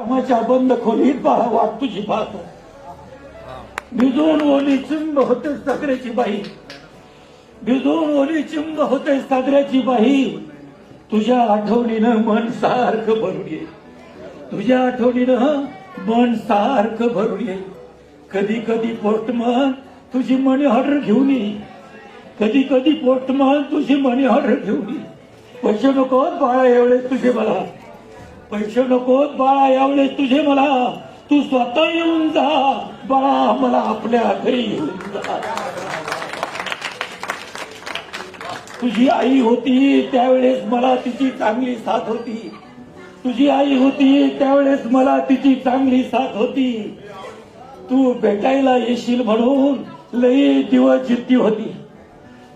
कामाच्या बंद खोलीत बाळा वाट तुझी पाहतो. भिजून ओली चिंब होते सागऱ्याची बाई, भिजून ओली चिंब होते सागऱ्याची बाई. तुझ्या आठवणीनं मन सारखं भरून येईल, तुझ्या आठवणीनं मन सारखं भरून येईल. कधी कधी पोस्टमन तुझी मनी ऑर्डर घेऊन येईल, कधी कधी पोस्टमन तुझी मनी ऑर्डर घेऊन येईल. पैसे नको बाळा एवढेच तुझे मला, पैसे नको बाळा एवढेच तुझे मला. तू स्वतः येऊन जा बाळा, मला आपल्या घरी येऊन जा. तुझी आई होती त्यावेळेस मला तिची चांगली साथ होती, तुझी आई होती त्यावेळेस मला तिची चांगली साथ होती. तू भेटायला येशील म्हणून लई दिवस जिद्दी होती,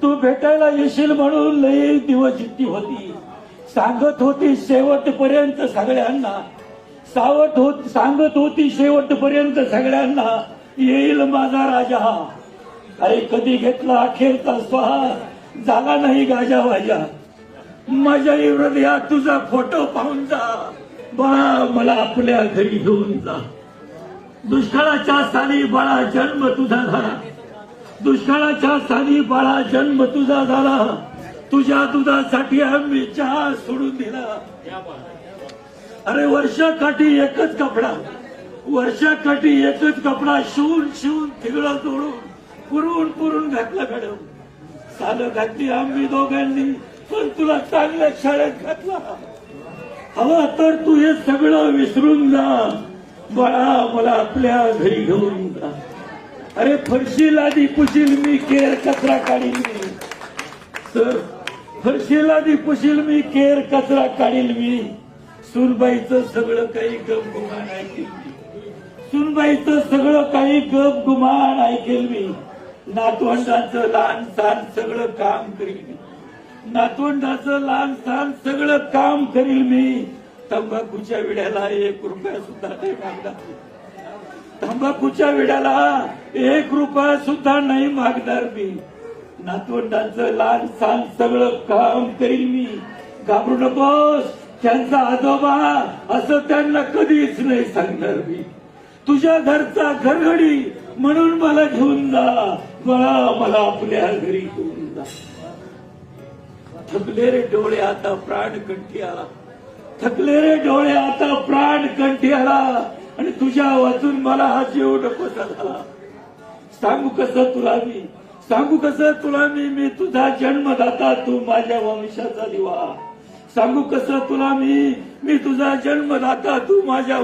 तू भेटायला येशील म्हणून लई दिवस जिद्दी होती. सांगत होती शेवटपर्यंत सगळ्यांना, सांगत होती शेवटपर्यंत सगळ्यांना, येईल माझा राजा. अरे कधी घेतला अखेरचा स्वाहा, झाला नाही गाजा वाजा. माझ्या हृदयात तुझा फोटो पाहून जा बाळा, मला आपल्या घरी घेऊन जा. दुष्काळाच्या साली बाळा जन्म तुझा झाला, दुष्काळाच्या साली बाळा जन्म तुझा झाला. तुझ्या दुधासाठी आम्ही चहा सोडून दिला. अरे वर्षाकाठी एकच कपडा, वर्षाकाठी एकच कपडा शिवून शिवून तिगडं जोडून पुरून पुरून घातला मॅडम. सालं घातली आम्ही दोघांनी, पण तुला चांगल्या शाळेत घातला. हवा तर तू हे सगळं विसरून जा बाळा, मला आपल्या घरी घेऊन जा. अरे फरशी लादी पुशील मी, केर कचरा काढील मी. सर फरशी लादी पुशील मी, केर कचरा काढील मी. सुनबाईचं सगळं काही गप गुमान ऐकेल मी, सुनबाईचं सगळं काही गप गुमान ऐकेल मी. नातवंडाचं लहान सहान सगळं काम करील मी, नातवंडाचं लहान सहान सगळं काम करील मी. तंबाखूच्या विड्याला 1 रुपया सुद्धा नाही मागणार, तंबाखूच्या विड्याला 1 रुपया सुद्धा नाही मागणार मी. नातवंडांचं लहान सहान सगळं काम करील मी. घाबरू नकोस, त्यांचा आजोबा असं त्यांना कधीच नाही सांगणार मी. तुझ्या घरचा घरगडी म्हणून मला घेऊन जा बाळा, मला आपल्या घरी घेऊन जा. थकले रे डोळे आता प्राण कंठी आला, थकले रे डोळे आता प्राण कंठी आला. आणि तुझ्या वाचून मला हा जीव नकोसा झाला. सांगू कसं तुला मी, सांगू कसं तुला मी तुझा जन्मदाता, तू माझ्या वंशाचा दिवा. सांगू कसं तुला मी तुझा जन्मदाता, तू माझ्या